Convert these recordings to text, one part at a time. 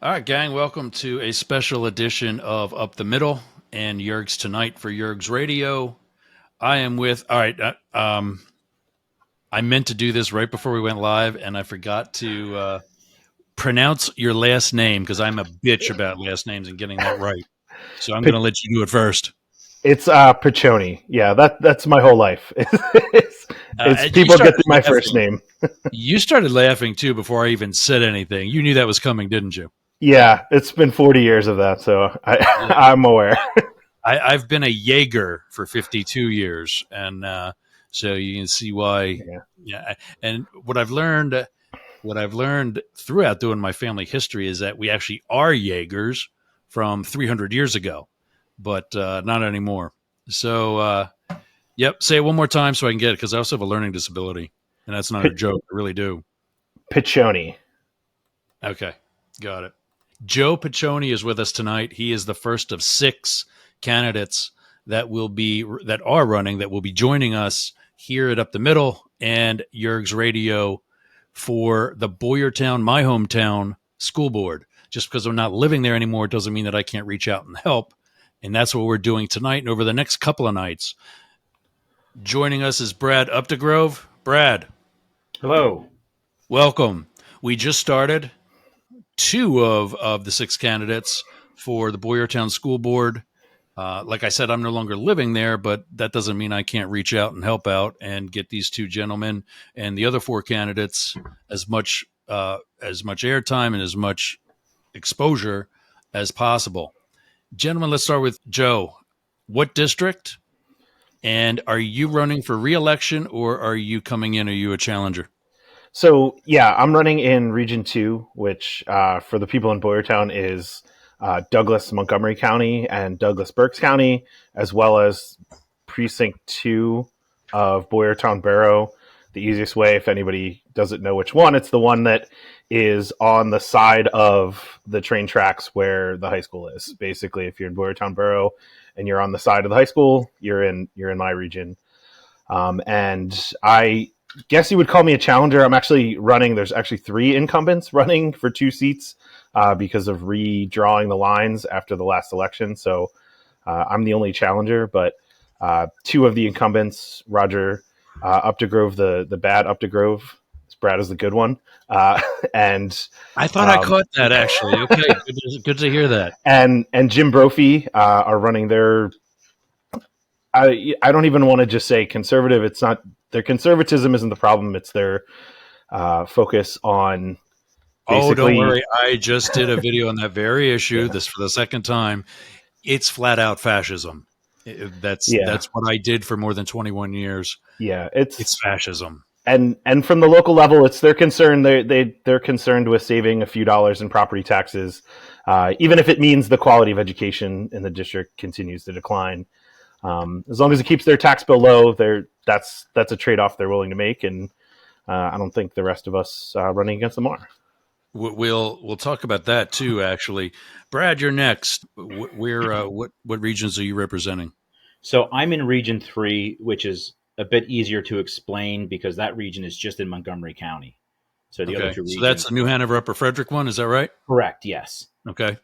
All right, gang, welcome to a special edition of Up the Middle and Yergz Tonight for Yergz Radio. I am with, all right, I meant to do this right before we went live, and I forgot to pronounce your last name because I'm a bitch about last names and getting that right. So I'm going to let you do it first. It's Piccione. Yeah, that's my whole life. It's people get my first name. You started laughing, too, before I even said anything. You knew that was coming, didn't you? Yeah, it's been 40 years of that, so I'm aware. I've been a Jaeger for 52 years, and so you can see why. Yeah, and what I've learned throughout doing my family history is that we actually are Jaegers from 300 years ago, but not anymore. So, yep, say it one more time so I can get it, because I also have a learning disability, and that's not a joke. I really do. Piccione. Okay, got it. Joe Piccione is with us tonight. He is the first of 6 candidates that will be joining us here at Up the Middle and Yergz Radio for the Boyertown, my hometown, school board. Just because I'm not living there anymore doesn't mean that I can't reach out and help. And that's what we're doing tonight and over the next couple of nights. Joining us is Brad Updegrove. Brad. Hello. Welcome. We just started 2 of the 6 candidates for the Boyertown School Board. Like I said, I'm no longer living there, but that doesn't mean I can't reach out and help out and get these 2 gentlemen and the other 4 candidates as much airtime and as much exposure as possible. Gentlemen, let's start with Joe. What district? And are you running for re-election, or are you coming in? Are you a challenger? So, yeah, I'm running in Region 2, which for the people in Boyertown is Douglas Montgomery County and Douglas Berks County, as well as Precinct 2 of Boyertown Borough. The easiest way, if anybody doesn't know which one, it's the one that is on the side of the train tracks where the high school is. Basically, if you're in Boyertown Borough and you're on the side of the high school, you're in my region. And I guess you would call me a challenger. I'm actually running. There's actually 3 incumbents running for 2 seats because of redrawing the lines after the last election. So I'm the only challenger, but 2 of the incumbents, Roger Updegrove, the bad Updegrove, Brad is the good one. And I thought I caught that, actually. Okay, good to hear that. And Jim Brophy are running their. I don't even want to just say conservative. It's not their conservatism isn't the problem. It's their focus on. Oh, don't worry. I just did a video on that very issue. This for the second time. It's flat out fascism. That's what I did for more than 21 years. Yeah, it's fascism. And from the local level, it's their concern. They're concerned with saving a few dollars in property taxes, even if it means the quality of education in the district continues to decline. As long as it keeps their tax bill low, that's a trade-off they're willing to make, and I don't think the rest of us running against them are. We'll talk about that too. Actually, Brad, you're next. What regions are you representing? So I'm in Region 3, which is a bit easier to explain because that region is just in Montgomery County. So the other 2 regions. So that's the New Hanover Upper Frederick one. Is that right? Correct. Yes. Okay.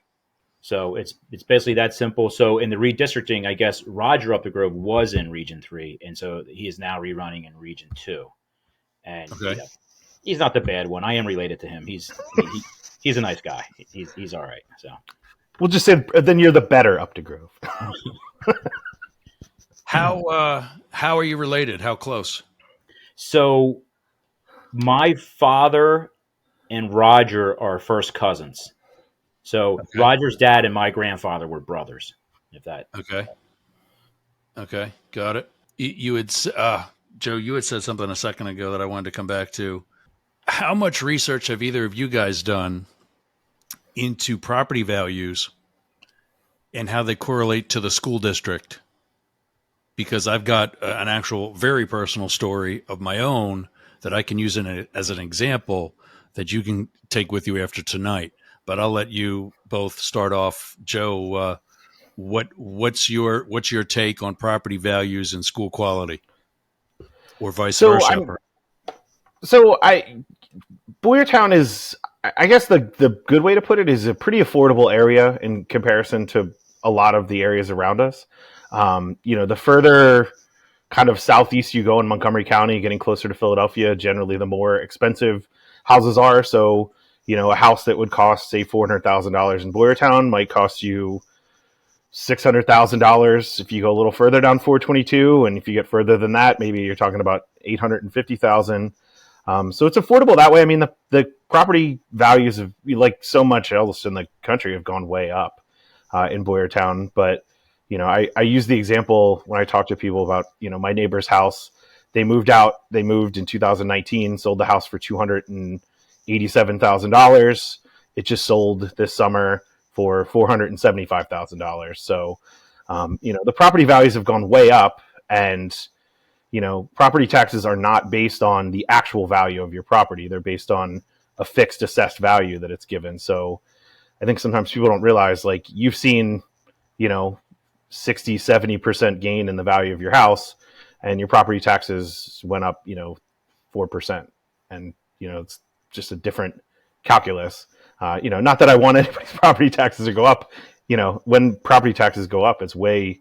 So it's basically that simple. So in the redistricting, I guess Roger Updegrove was in Region 3, and so he is now rerunning in Region 2. And he's not the bad one. I am related to him. He's a nice guy. He's all right. So we'll just say then you're the better Updegrove. How are you related? How close? So my father and Roger are first cousins. So Roger's dad and my grandfather were brothers. If that. Okay, got it. You had Joe, you had said something a second ago that I wanted to come back to. How much research have either of you guys done into property values and how they correlate to the school district? Because I've got an actual very personal story of my own that I can use as an example that you can take with you after tonight. But I'll let you both start off. Joe, what's your take on property values and school quality, or vice versa? Boyertown is, I guess the good way to put it is a pretty affordable area in comparison to a lot of the areas around us. The further kind of southeast you go in Montgomery County, getting closer to Philadelphia, generally the more expensive houses are. So, a house that would cost, say, $400,000 in Boyertown might cost you $600,000 if you go a little further down 422, and if you get further than that, maybe you're talking about $850,000. So it's affordable that way. I mean, the property values of, like so much else in the country, have gone way up in Boyertown. But I use the example when I talk to people about my neighbor's house. They moved in 2019, sold the house for $287,000. It just sold this summer for $475,000. So, the property values have gone way up, and, property taxes are not based on the actual value of your property. They're based on a fixed assessed value that it's given. So I think sometimes people don't realize, like, you've seen, 60-70% gain in the value of your house, and your property taxes went up, 4%. And, it's just a different calculus. Not that I want anybody's property taxes to go up. When property taxes go up, it's way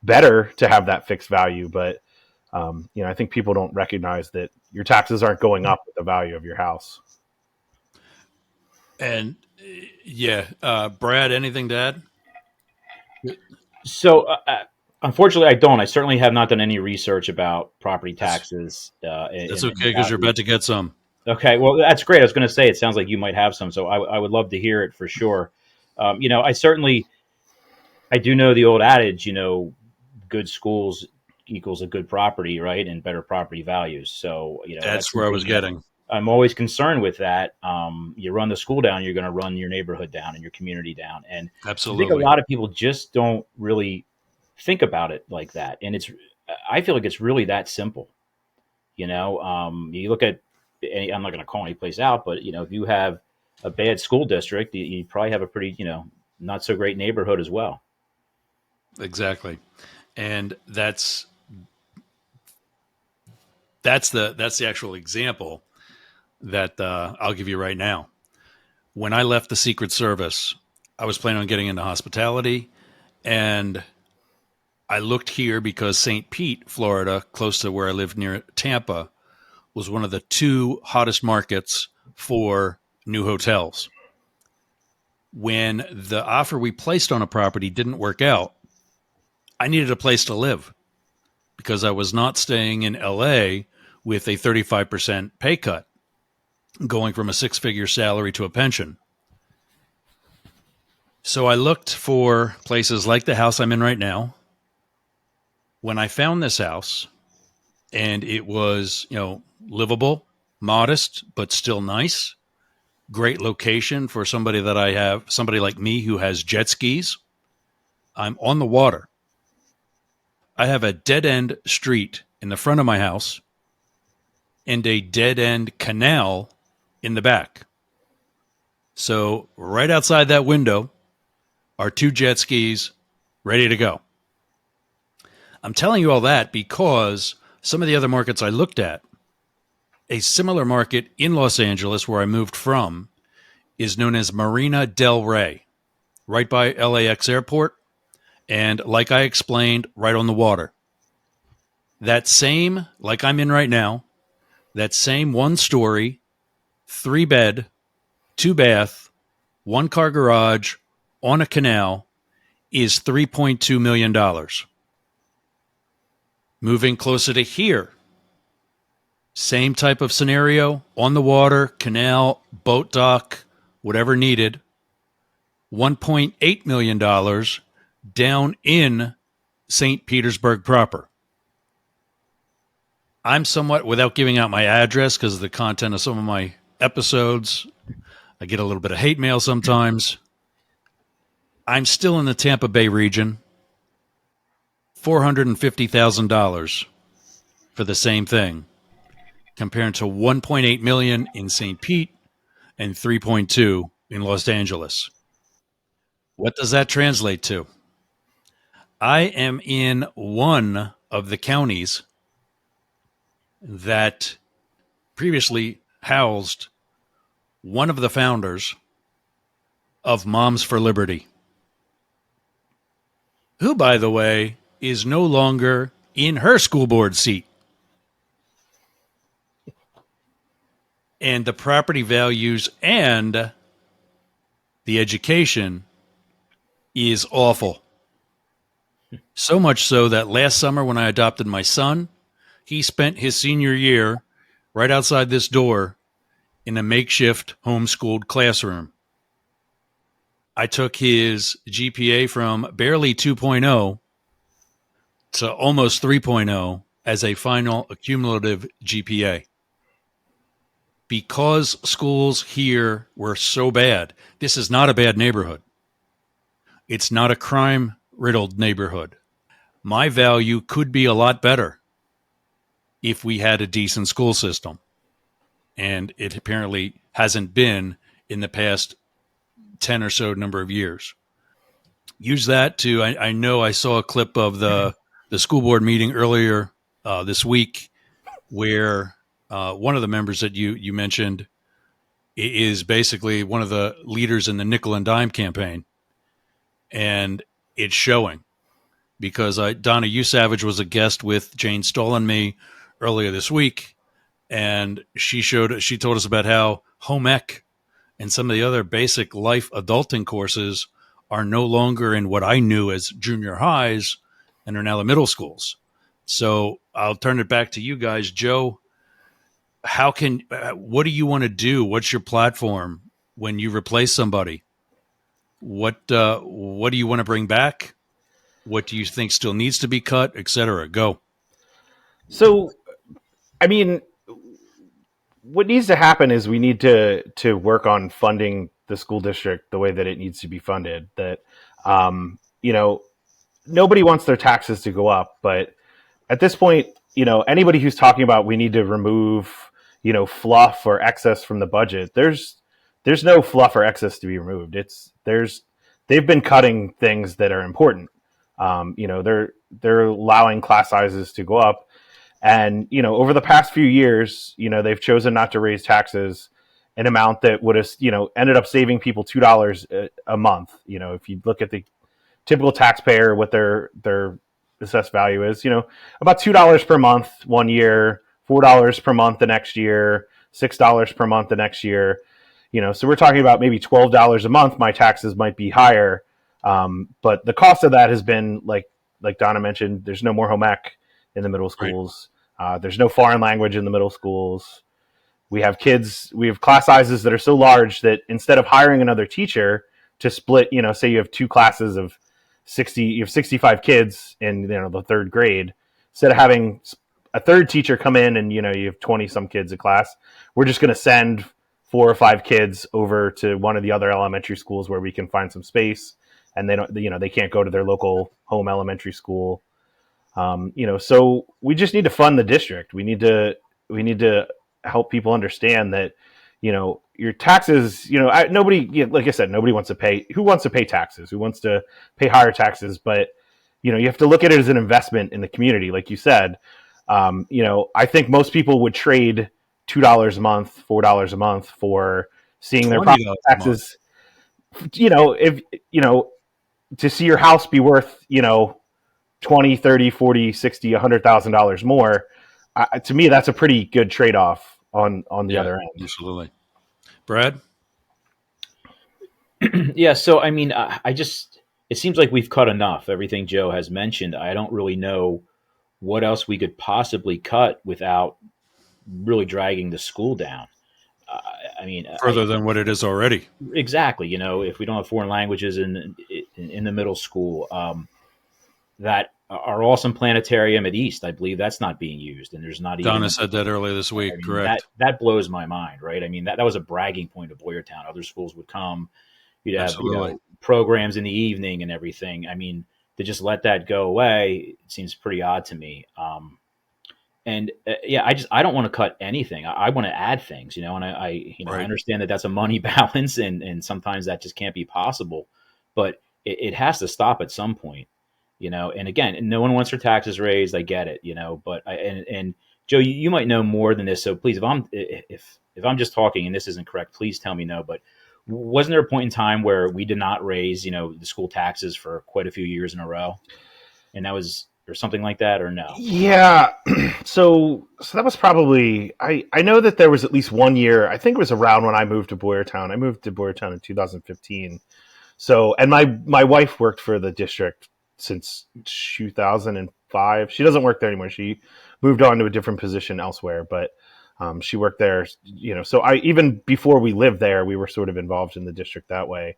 better to have that fixed value. But, I think people don't recognize that your taxes aren't going up with the value of your house. And Brad, anything to add? So, unfortunately, I don't. I certainly have not done any research about property taxes. That's okay, because you're about to get some. Okay, well, that's great. I was going to say, it sounds like you might have some, so I would love to hear it for sure. I do know the old adage, good schools equals a good property, right, and better property values. So, that's where I was getting. I'm always concerned with that. You run the school down, you're going to run your neighborhood down and your community down. And absolutely, I think a lot of people just don't really think about it like that. And I feel like it's really that simple. You look at, I'm not going to call any place out, but if you have a bad school district, you probably have a pretty, not so great neighborhood as well. Exactly. And that's the actual example that I'll give you right now. When I left the Secret Service, I was planning on getting into hospitality, and I looked here because St. Pete, Florida, close to where I live near Tampa, was one of the 2 hottest markets for new hotels. When the offer we placed on a property didn't work out, I needed a place to live because I was not staying in LA with a 35% pay cut, going from a 6-figure salary to a pension. So I looked for places like the house I'm in right now. When I found this house, and it was, livable, modest, but still nice, great location for somebody like me who has jet skis. I'm on the water. I have a dead-end street in the front of my house and a dead-end canal in the back. So right outside that window are 2 jet skis ready to go. I'm telling you all that because some of the other markets I looked at, a similar market in Los Angeles where I moved from, is known as Marina del Rey, right by LAX airport. And like I explained, right on the water. That same, like I'm in right now, that same 1-story, 3-bed, 2-bath, 1-car garage on a canal is $3.2 million. Moving closer to here, same type of scenario, on the water, canal, boat dock, whatever needed, $1.8 million down in St. Petersburg proper. I'm somewhat, without giving out my address because of the content of some of my episodes, I get a little bit of hate mail sometimes. I'm still in the Tampa Bay region. $450,000 for the same thing, compared to $1.8 million in St. Pete and $3.2 in Los Angeles. What does that translate to? I am in one of the counties that previously housed one of the founders of Moms for Liberty, who, by the way, is no longer in her school board seat. And the property values and the education is awful. So much so that last summer when I adopted my son, he spent his senior year right outside this door in a makeshift homeschooled classroom. I took his GPA from barely 2.0 to almost 3.0 as a final accumulative GPA. Because schools here were so bad, this is not a bad neighborhood. It's not a crime-riddled neighborhood. My value could be a lot better if we had a decent school system. And it apparently hasn't been in the past 10 or so number of years. Use that to, I know I saw a clip of the school board meeting earlier this week where one of the members that you mentioned is basically one of the leaders in the nickel and dime campaign. And it's showing because Donna Savage was a guest with Jane Stahl and me earlier this week. And she told us about how home ec and some of the other basic life adulting courses are no longer in what I knew as junior highs and are now the middle schools. So I'll turn it back to you guys. Joe, what do you want to do? What's your platform when you replace somebody? What do you want to bring back? What do you think still needs to be cut, et cetera? Go. So, I mean, what needs to happen is we need to work on funding the school district the way that it needs to be funded. That, nobody wants their taxes to go up, but at this point, anybody who's talking about we need to remove, fluff or excess from the budget, there's no fluff or excess to be removed. They've been cutting things that are important. They're allowing class sizes to go up. And, over the past few years, they've chosen not to raise taxes an amount that would have, ended up saving people $2 a month. If you look at the typical taxpayer, what their assessed value is, about $2 per month one year, $4 per month the next year, $6 per month the next year. So we're talking about maybe $12 a month. My taxes might be higher. But the cost of that has been like Donna mentioned, there's no more home ec in the middle schools. Right. There's no foreign language in the middle schools. We have class sizes that are so large that instead of hiring another teacher to split, say you have two classes of 60, you have 65 kids in the third grade, instead of having a third teacher come in and, you have 20 some kids a class, we're just going to send 4 or 5 kids over to one of the other elementary schools where we can find some space, and they can't go to their local home elementary school. So we just need to fund the district. We need to help people understand that, your taxes, nobody, like I said, nobody wants to pay. Who wants to pay taxes? Who wants to pay higher taxes? But, you have to look at it as an investment in the community. Like you said, I think most people would trade $2 a month, $4 a month for seeing their property taxes, if, to see your house be worth, 20, 30, 40, 60, $100,000 more. To me, that's a pretty good trade-off on the other end. Absolutely. Brad? Yeah. So, I mean, it seems like we've cut enough. Everything Joe has mentioned. I don't really know what else we could possibly cut without really dragging the school down. Further than what it is already. Exactly. If we don't have foreign languages in the middle school, that our awesome planetarium at East, I believe that's not being used, and there's not even. Donna said that earlier this week. Correct. That blows my mind, right? I mean, that was a bragging point of Boyertown. Other schools would come. You'd have programs in the evening and everything. I mean, to just let that go away, it seems pretty odd to me. I don't want to cut anything. I want to add things, and I understand that that's a money balance, and sometimes that just can't be possible, but it has to stop at some point, and again, no one wants their taxes raised. I get it, but and Joe, you might know more than this. So please, if if I'm just talking and this isn't correct, please tell me no. But wasn't there a point in time where we did not raise, the school taxes for quite a few years in a row, and that was or something like that, or no? Yeah. So that was probably, I know that there was at least 1 year, I think it was around when I moved to Boyertown. I moved to Boyertown in 2015. So, and my wife worked for the district since 2005. She doesn't work there anymore. She moved on to a different position elsewhere, but she worked there, so even before we lived there, we were sort of involved in the district that way.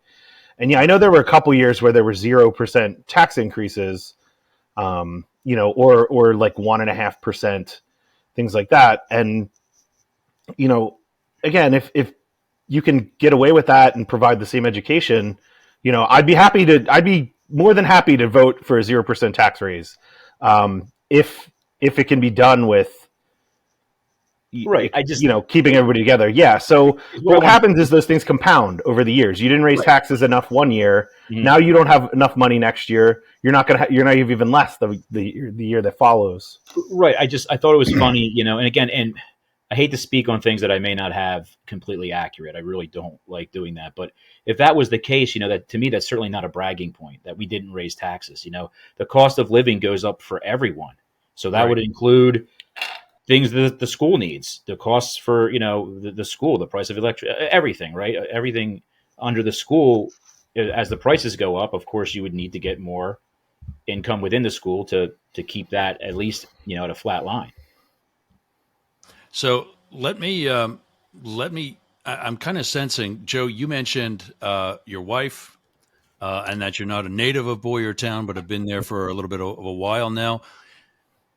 And yeah, I know there were a couple years where there were 0% tax increases, or like 1.5%, things like that. And, again, if you can get away with that and provide the same education, I'd be more than happy to vote for a 0% tax raise. If it can be done with, Right. keeping everybody together. Yeah. So what happens is those things compound over the years. You didn't raise taxes enough 1 year. Mm-hmm. Now you don't have enough money next year. You're not have even less the year that follows. Right. I thought it was funny, and again, and I hate to speak on things that I may not have completely accurate. I really don't like doing that. But if that was the case, that to me, that's certainly not a bragging point that we didn't raise taxes. The cost of living goes up for everyone. So that would include things that the school needs, the costs for, the school, the price of electricity, everything, right? Everything under the school, as the prices go up, of course, you would need to get more income within the school to keep that at least, at a flat line. So let me, I'm kind of sensing, Joe, you mentioned your wife and that you're not a native of Boyertown, but have been there for a little bit of a while now.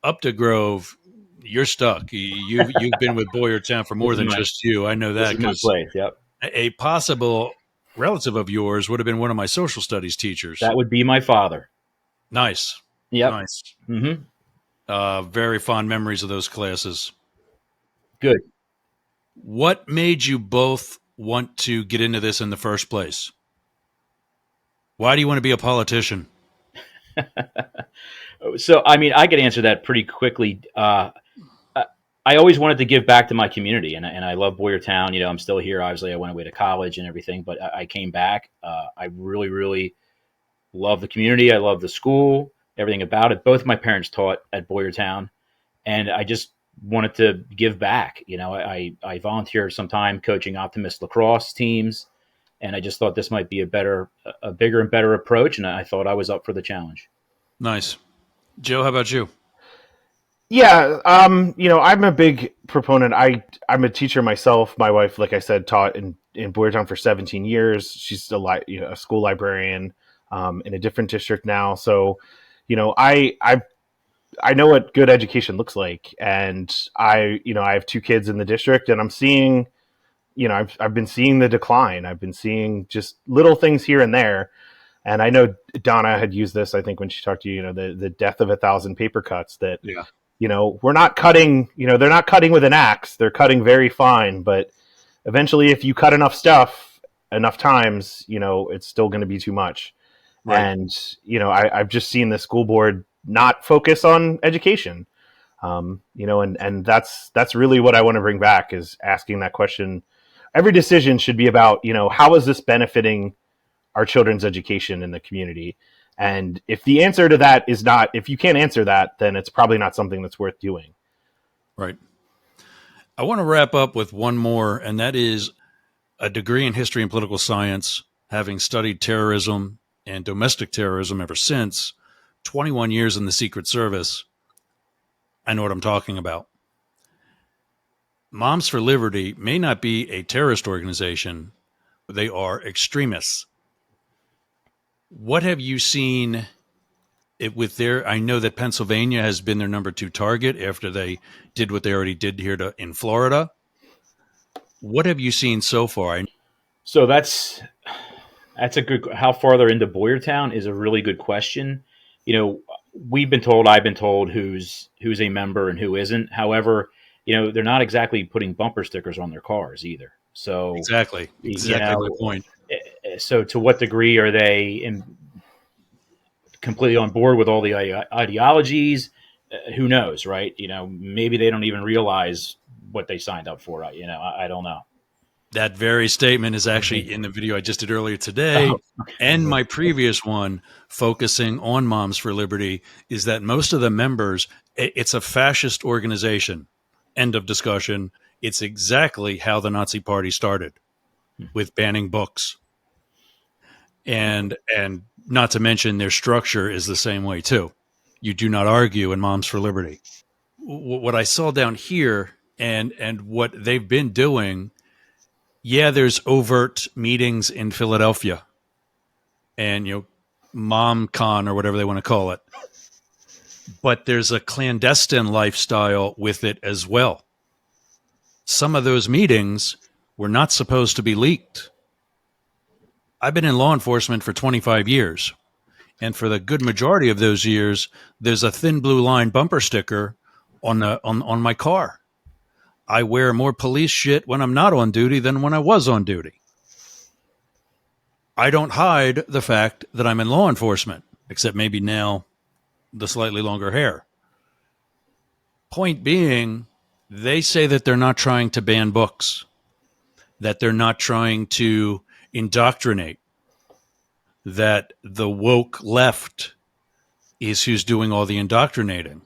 Updegrove, you're stuck. You've been with Boyertown for more than just you. I know that because yep. A possible relative of yours would have been one of my social studies teachers. That would be my father. Nice. Yep. Nice. Mm-hmm. Very fond memories of those classes. Good. What made you both want to get into this in the first place? Why do you want to be a politician? So, I could answer that pretty quickly. I always wanted to give back to my community, and I love Boyertown. I'm still here. Obviously, I went away to college and everything, but I came back. I really, really love the community. I love the school, everything about it. Both my parents taught at Boyertown, and I just wanted to give back. I volunteered some time coaching Optimist lacrosse teams, and I just thought this might be a bigger and better approach, and I thought I was up for the challenge. Nice. Joe, how about you? Yeah, I'm a big proponent. I'm a teacher myself. My wife, like I said, taught in Boyertown for 17 years. She's a school librarian in a different district now. So, I know what good education looks like, and I have 2 kids in the district, and I'm seeing, I've been seeing the decline. I've been seeing just little things here and there. And I know Donna had used this, I think, when she talked to you, the death of 1,000 paper cuts that, we're not cutting, they're not cutting with an axe. They're cutting very fine. But eventually, if you cut enough stuff enough times, it's still going to be too much. Right. And, I've just seen the school board not focus on education, and that's really what I want to bring back, is asking that question. Every decision should be about, how is this benefiting our children's education in the community? And if the answer to that is not, if you can't answer that, then it's probably not something that's worth doing. Right. I want to wrap up with one more, and that is a degree in history and political science, having studied terrorism and domestic terrorism ever since, 21 years in the Secret Service. I know what I'm talking about. Moms for Liberty may not be a terrorist organization, but they are extremists. What have you seen with their? I know that Pennsylvania has been their number 2 target after they did what they already did here in Florida. What have you seen so far? So that's a good. How far they're into Boyertown is a really good question. I've been told who's a member and who isn't. However, they're not exactly putting bumper stickers on their cars either. So exactly my point. So to what degree are they completely on board with all the ideologies? Who knows, right? Maybe they don't even realize what they signed up for. I don't know. That very statement is actually in the video I just did earlier today, and my previous one focusing on Moms for Liberty, is that most of the members, it's a fascist organization. End of discussion. It's exactly how the Nazi Party started, with banning books. And not to mention their structure is the same way too. You do not argue in Moms for Liberty. What I saw down here and what they've been doing, yeah, there's overt meetings in Philadelphia and, MomCon or whatever they want to call it. But there's a clandestine lifestyle with it as well. Some of those meetings were not supposed to be leaked. I've been in law enforcement for 25 years. And for the good majority of those years, there's a thin blue line bumper sticker on my car. I wear more police shit when I'm not on duty than when I was on duty. I don't hide the fact that I'm in law enforcement, except maybe now the slightly longer hair. Point being, they say that they're not trying to ban books, that they're not trying to indoctrinate, that the woke left is who's doing all the indoctrinating.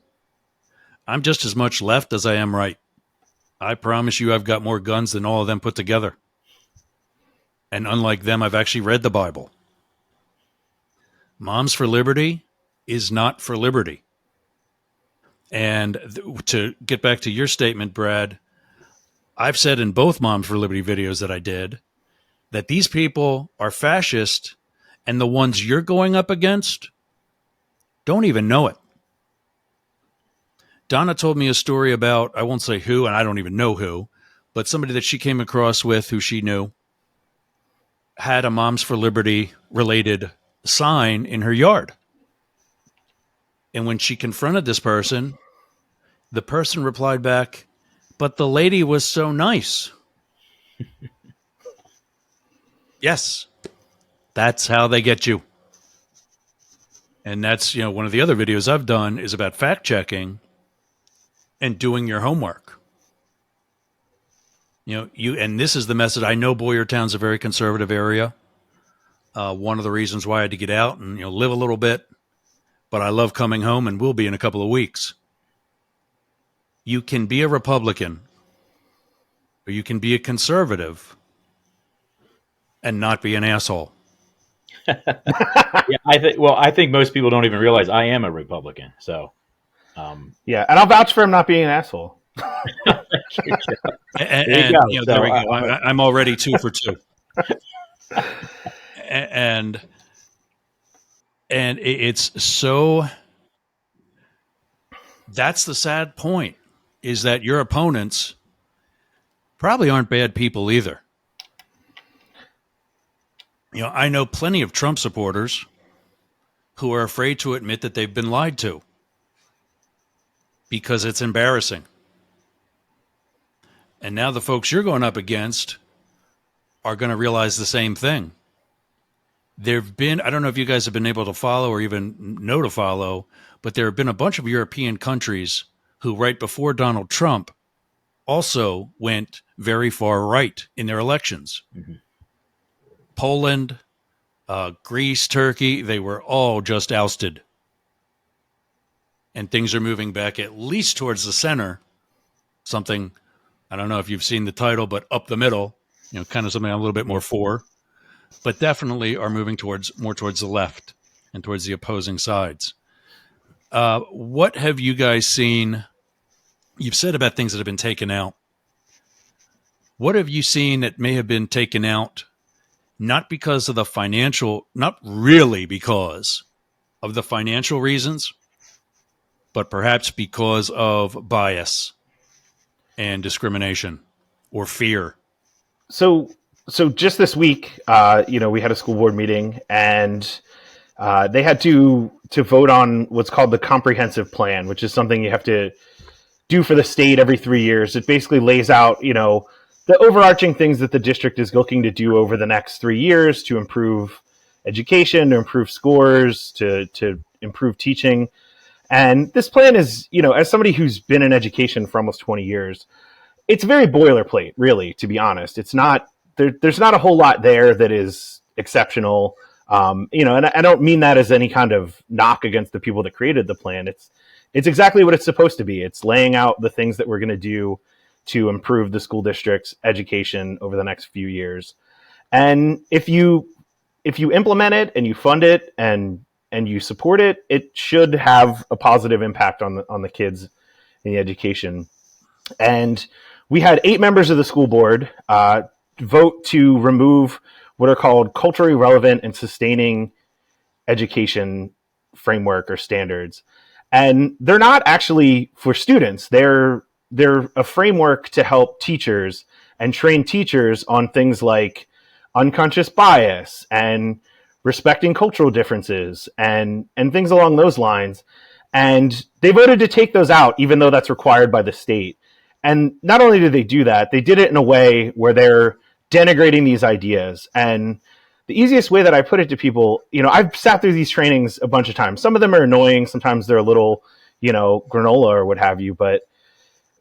I'm just as much left as I am right. I promise you I've got more guns than all of them put together. And unlike them, I've actually read the Bible. Moms for Liberty is not for liberty. And to get back to your statement, Brad, I've said in both Moms for Liberty videos that I did that these people are fascist, and the ones you're going up against don't even know it. Donna told me a story about, I won't say who, and I don't even know who, but somebody that she came across with who she knew had a Moms for Liberty related sign in her yard. And when she confronted this person, the person replied back, "But the lady was so nice." Yes, that's how they get you. And that's, one of the other videos I've done is about fact checking and doing your homework. And this is the message. I know Boyertown's a very conservative area. One of the reasons why I had to get out and live a little bit, but I love coming home and will be in a couple of weeks. You can be a Republican or you can be a conservative and not be an asshole. Yeah, I think most people don't even realize I am a Republican. So, yeah, and I'll vouch for him not being an asshole. There we go. I'm already 2 for 2. And it's so. That's the sad point, is that your opponents probably aren't bad people either. I know plenty of Trump supporters who are afraid to admit that they've been lied to because it's embarrassing. And now the folks you're going up against are going to realize the same thing. There've been, I don't know if you guys have been able to follow or even know to follow, but there have been a bunch of European countries who right before Donald Trump also went very far right in their elections. Mm-hmm. Poland, Greece, Turkey, they were all just ousted. And things are moving back at least towards the center. Something, I don't know if you've seen the title, but up the middle, kind of something I'm a little bit more for, but definitely are moving more towards the left and towards the opposing sides. What have you guys seen? You've said about things that have been taken out. What have you seen that may have been taken out, not because of the financial, not really because of the financial reasons, but perhaps because of bias and discrimination or fear? So just this week, we had a school board meeting, and they had to vote on what's called the comprehensive plan, which is something you have to do for the state every 3 years. It basically lays out, the overarching things that the district is looking to do over the next 3 years to improve education, to improve scores, to improve teaching. And this plan is, as somebody who's been in education for almost 20 years, it's very boilerplate, really, to be honest. It's not there's not a whole lot there that is exceptional. And I don't mean that as any kind of knock against the people that created the plan. It's exactly what it's supposed to be. It's laying out the things that we're going to do to improve the school district's education over the next few years. And if you implement it and you fund it and you support it, it should have a positive impact on the kids in the education. And we had 8 members of the school board vote to remove what are called culturally relevant and sustaining education framework or standards. And they're not actually for students. They're a framework to help teachers and train teachers on things like unconscious bias and respecting cultural differences and things along those lines. And they voted to take those out, even though that's required by the state. And not only did they do that, they did it in a way where they're denigrating these ideas. And the easiest way that I put it to people, I've sat through these trainings a bunch of times. Some of them are annoying. Sometimes they're a little, granola or what have you. But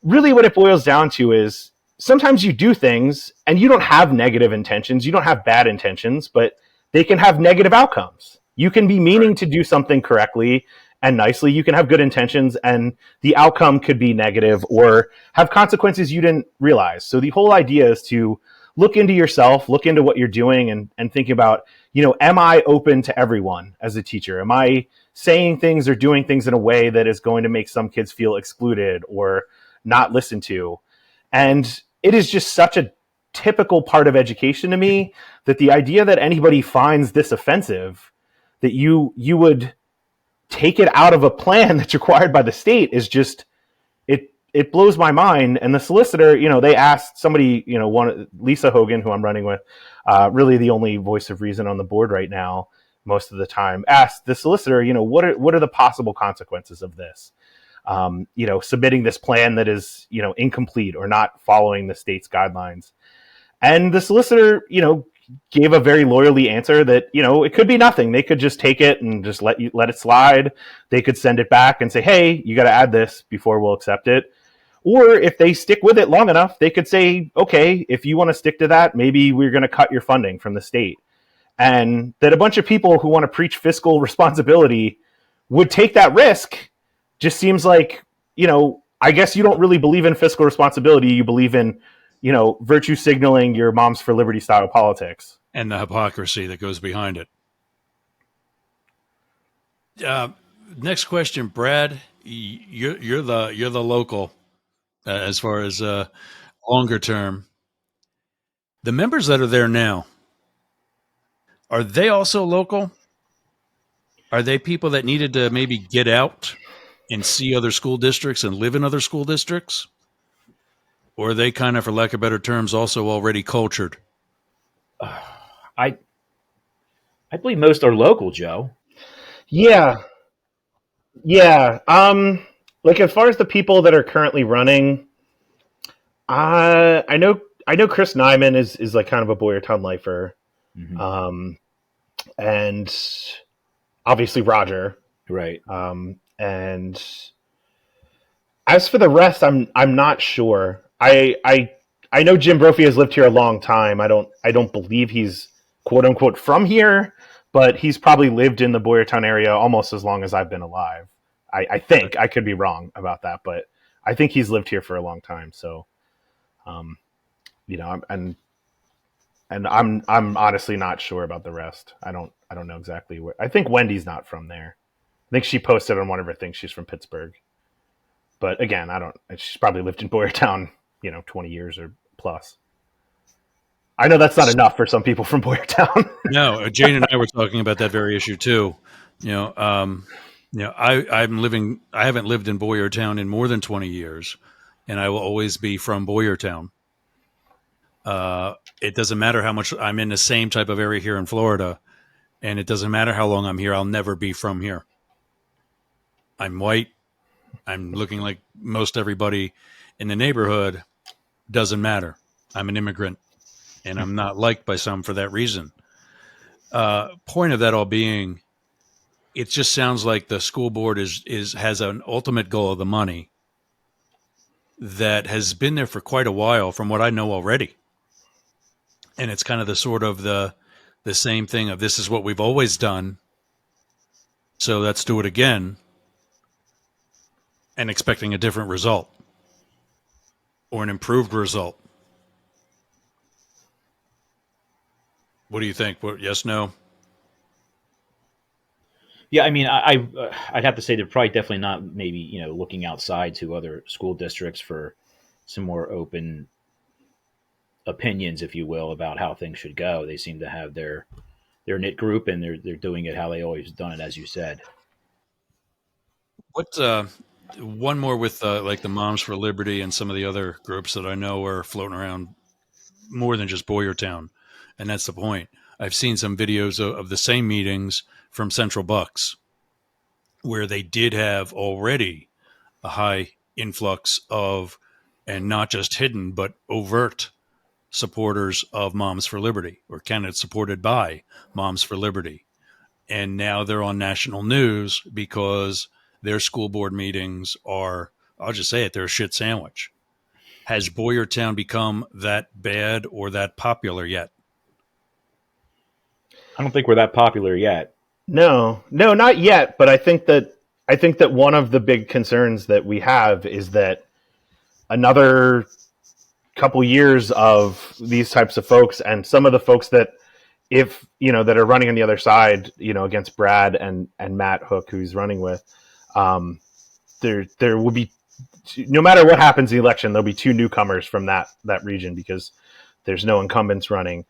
really what it boils down to is sometimes you do things and you don't have negative intentions. You don't have bad intentions, but they can have negative outcomes. You can be meaning to do something correctly and nicely. You can have good intentions and the outcome could be negative or have consequences you didn't realize. So the whole idea is to look into yourself, look into what you're doing and think about, am I open to everyone as a teacher? Am I saying things or doing things in a way that is going to make some kids feel excluded or not listened to? And it is just such a typical part of education to me that the idea that anybody finds this offensive, that you would take it out of a plan that's required by the state is just, it blows my mind. And the solicitor, they asked somebody, Lisa Hogan, who I'm running with, really the only voice of reason on the board right now, most of the time, asked the solicitor, what are the possible consequences of this? Submitting this plan that is, incomplete or not following the state's guidelines. And the solicitor, gave a very lawyerly answer that, it could be nothing. They could just take it and just let it slide. They could send it back and say, hey, you got to add this before we'll accept it. Or if they stick with it long enough, they could say, okay, if you want to stick to that, maybe we're going to cut your funding from the state. And that a bunch of people who want to preach fiscal responsibility would take that risk just seems like, I guess you don't really believe in fiscal responsibility. You believe in, virtue signaling your Moms for Liberty style politics. And the hypocrisy that goes behind it. Next question, Brad. You're the local as far as longer term. The members that are there now, are they also local? Are they people that needed to maybe get out and see other school districts and live in other school districts? Or are they kind of, for lack of better terms, also already cultured? I believe most are local, Joe. Yeah. Like as far as the people that are currently running, I know Chris Nyman is like kind of a Boyertown lifer. Mm-hmm. And obviously Roger. Right. And as for the rest, I'm not sure. I know Jim Brophy has lived here a long time. I don't believe he's quote unquote from here, but he's probably lived in the Boyertown area almost as long as I've been alive. I think. I could be wrong about that, but I think he's lived here for a long time. So, I'm honestly not sure about the rest. I don't know exactly where. I think Wendy's not from there. I think she posted on one of her things she's from Pittsburgh. But again, she's probably lived in Boyertown, 20 years or plus. I know that's not enough for some people from Boyertown. No, Jane and I were talking about that very issue too. I haven't lived in Boyertown in more than 20 years, and I will always be from Boyertown. It doesn't matter how much I'm in the same type of area here in Florida, and it doesn't matter how long I'm here. I'll never be from here. I'm white. I'm looking like most everybody in the neighborhood. Doesn't matter. I'm an immigrant, and I'm not liked by some for that reason. Point of that all being, it just sounds like the school board has an ultimate goal of the money that has been there for quite a while from what I know already. And it's kind of the sort of the same thing of this is what we've always done. So let's do it again and expecting a different result or an improved result. What do you think? What, yes, no? Yeah, I mean, I'd have to say they're probably definitely not maybe, looking outside to other school districts for some more open opinions, if you will, about how things should go. They seem to have their knit group, and they're doing it how they always done it, as you said. What one more with like the Moms for Liberty and some of the other groups that I know are floating around more than just Boyertown, and that's the point. I've seen some videos of the same meetings from Central Bucks where they did have already a high influx of, and not just hidden, but overt supporters of Moms for Liberty or candidates supported by Moms for Liberty. And now they're on national news because their school board meetings are, I'll just say it, they're a shit sandwich. Has Boyertown become that bad or that popular yet? I don't think we're that popular yet. No, not yet. But I think that one of the big concerns that we have is that another couple years of these types of folks, and some of the folks that, if that are running on the other side, against Brad and Matt Hook, who he's running with, there will be, no matter what happens in the election, there'll be two newcomers from that region because there's no incumbents running.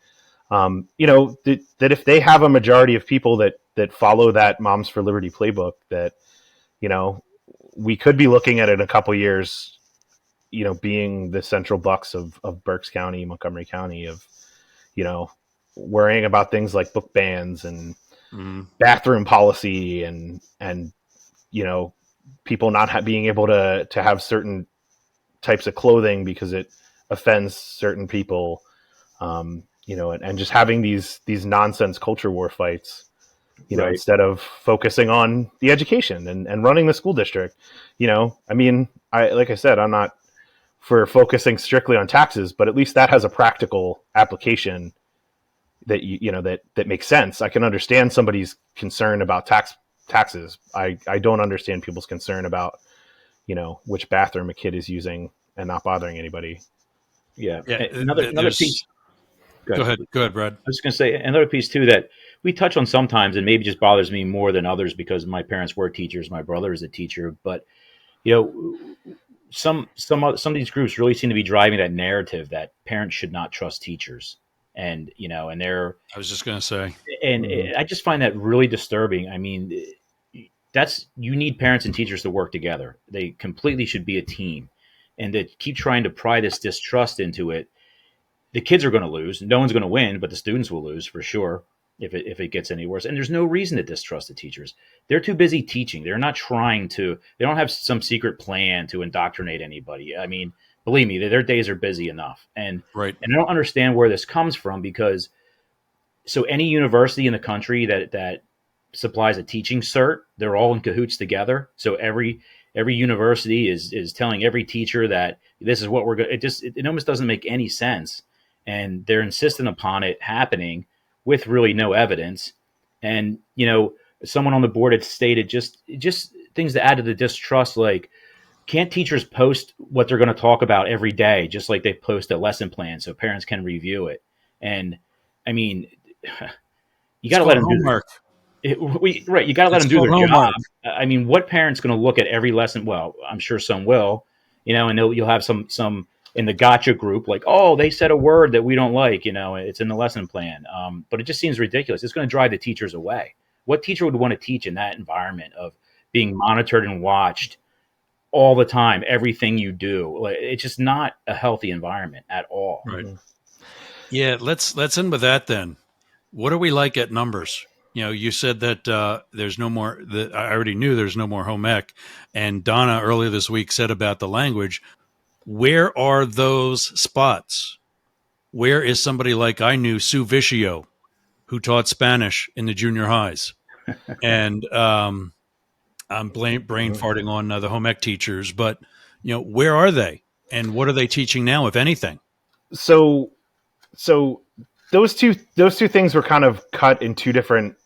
That if they have a majority of people that follow that Moms for Liberty playbook, that, we could be looking at it in a couple years, being the Central Bucks of Berks County, Montgomery County, of, worrying about things like book bans and bathroom policy and people not being able to have certain types of clothing because it offends certain people, and just having these nonsense culture war fights, Right. instead of focusing on the education and running the school district. I mean, like I said, I'm not for focusing strictly on taxes, but at least that has a practical application that that makes sense. I can understand somebody's concern about taxes. I don't understand people's concern about which bathroom a kid is using and not bothering anybody. Yeah. Another piece. Go ahead, Brad. I was just going to say another piece too that we touch on sometimes, and maybe just bothers me more than others because my parents were teachers, my brother is a teacher, but some of these groups really seem to be driving that narrative that parents should not trust teachers, and and they're. I was just going to say, and I just find that really disturbing. I mean, you need parents and teachers to work together. They completely should be a team, and to keep trying to pry this distrust into it. The kids are going to lose. No one's going to win, but the students will lose for sure if it gets any worse. And there's no reason to distrust the teachers. They're too busy teaching. They're not trying to. They don't have some secret plan to indoctrinate anybody. I mean, believe me, their days are busy enough. And right. And I don't understand where this comes from because so any university in the country that supplies a teaching cert, they're all in cahoots together. So every university is telling every teacher that this is what we're going. It almost doesn't make any sense. And they're insistent upon it happening with really no evidence. And, someone on the board had stated just things to add to the distrust, like, can't teachers post what they're going to talk about every day, just like they post a lesson plan so parents can review it? And, I mean, you got to let them do homework. Right, you got to let them do their job. I mean, what parent's going to look at every lesson? Well, I'm sure some will, and you'll have some in the gotcha group, like, oh, they said a word that we don't like, it's in the lesson plan. But it just seems ridiculous. It's going to drive the teachers away. What teacher would want to teach in that environment of being monitored and watched all the time, everything you do? Like, it's just not a healthy environment at all. Right. Yeah, let's end with that then. What are we like at numbers? You said that there's no more. I already knew there's no more home ec, and Donna earlier this week said about the language. Where are those spots? Where is somebody like I knew Sue Vicio, who taught Spanish in the junior highs? And I'm brain farting on the home ec teachers, but where are they? And what are they teaching now, if anything? So those two things were kind of cut in two different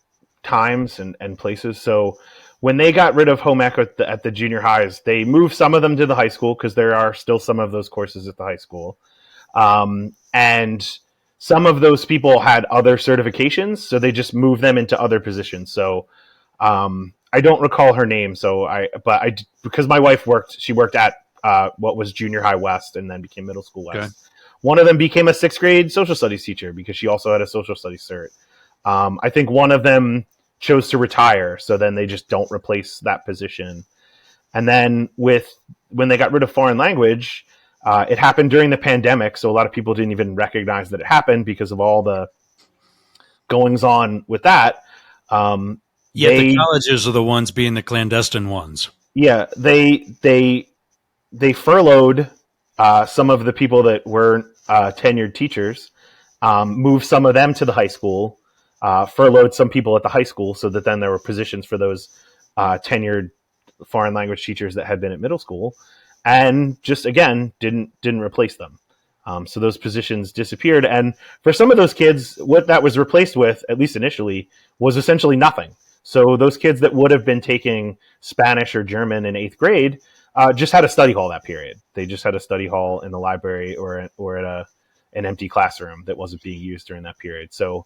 times and places. So when they got rid of home ec at the junior highs, they moved some of them to the high school because there are still some of those courses at the high school. And some of those people had other certifications, so they just moved them into other positions. So I don't recall her name. Because my wife she worked at what was junior high West and then became middle school West. Okay. One of them became a 6th grade social studies teacher because she also had a social studies cert. I think one of them chose to retire, so then they just don't replace that position. And then when they got rid of foreign language, it happened during the pandemic, so a lot of people didn't even recognize that it happened because of all the goings on with that. The colleges are the ones being the clandestine ones. Yeah, they furloughed some of the people that weren't tenured teachers, moved some of them to the high school, furloughed some people at the high school so that then there were positions for those tenured foreign language teachers that had been at middle school, and just, again, didn't replace them. So those positions disappeared. And for some of those kids, what that was replaced with, at least initially, was essentially nothing. So those kids that would have been taking Spanish or German in 8th grade just had a study hall that period. They just had a study hall in the library or at an empty classroom that wasn't being used during that period. So,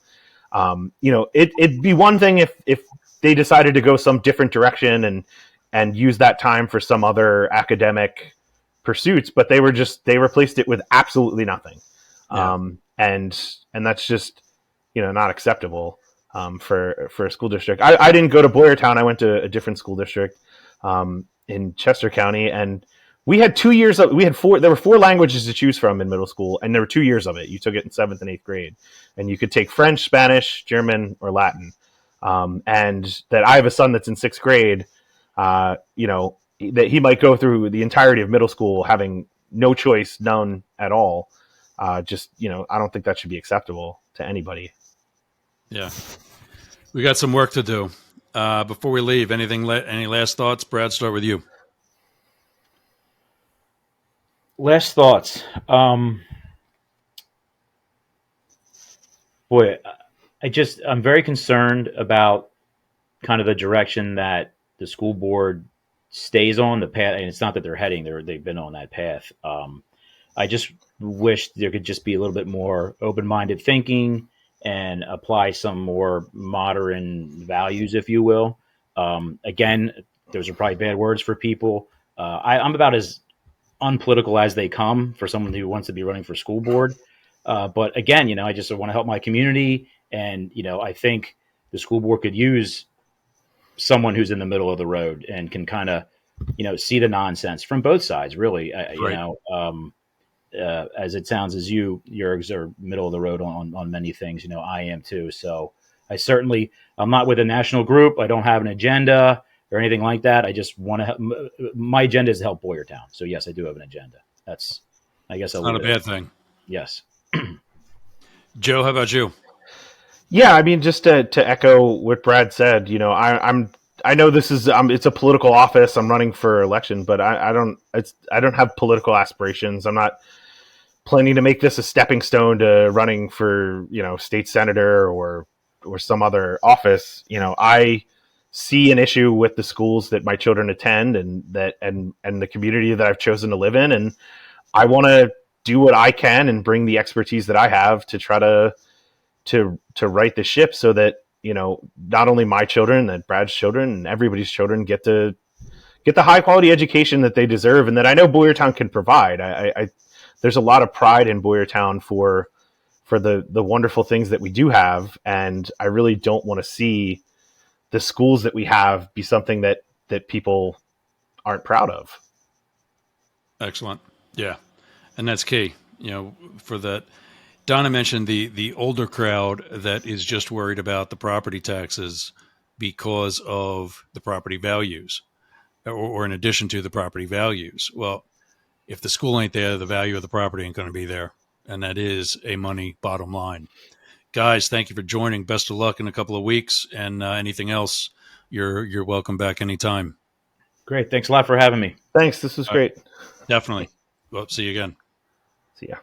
it'd be one thing if they decided to go some different direction and use that time for some other academic pursuits, but they replaced it with absolutely nothing. Yeah. And that's just, not acceptable for a school district. I didn't go to Boyertown. I went to a different school district in Chester County, and we had 2 years of, there were 4 languages to choose from in middle school, and there were 2 years of it. You took it in 7th and 8th grade, and you could take French, Spanish, German, or Latin. And that I have a son that's in 6th grade, that he might go through the entirety of middle school having no choice, none at all. I don't think that should be acceptable to anybody. Yeah. We got some work to do. Before we leave, any last thoughts? Brad, start with you. Last thoughts. I'm very concerned about kind of the direction that the school board stays on the path. And it's not that they're heading, they've been on that path. I just wish there could just be a little bit more open-minded thinking and apply some more modern values, if you will. Again, those are probably bad words for people. I'm about as unpolitical as they come for someone who wants to be running for school board. But again, I just want to help my community. And, I think the school board could use someone who's in the middle of the road and can kind of, see the nonsense from both sides, really. Right. As it sounds as Yergz are middle of the road on many things, I am too. So I'm not with a national group. I don't have an agenda or anything like that. I just want to help. My agenda is to help Boyertown. So yes, I do have an agenda. That's, I guess, not a bad thing. Yes. Joe, how about you? Yeah, I mean, just to echo what Brad said, I know this is it's a political office. I'm running for election, but I don't have political aspirations. I'm not planning to make this a stepping stone to running for state senator or some other office. I see an issue with the schools that my children attend and the community that I've chosen to live in, and I want to do what I can and bring the expertise that I have to try to right the ship so that not only my children, that Brad's children and everybody's children get the high quality education that they deserve and that I know Boyertown can provide. There's a lot of pride in Boyertown for the wonderful things that we do have, and I really don't want to see the schools that we have be something that people aren't proud of. Excellent. Yeah. And that's key, for that. Donna mentioned the older crowd that is just worried about the property taxes because of the property values or in addition to the property values. Well, if the school ain't there, the value of the property ain't going to be there. And that is a money bottom line. Guys, thank you for joining. Best of luck in a couple of weeks. And anything else, you're welcome back anytime. Great. Thanks a lot for having me. Thanks. This was great. Definitely. Well, see you again. See ya.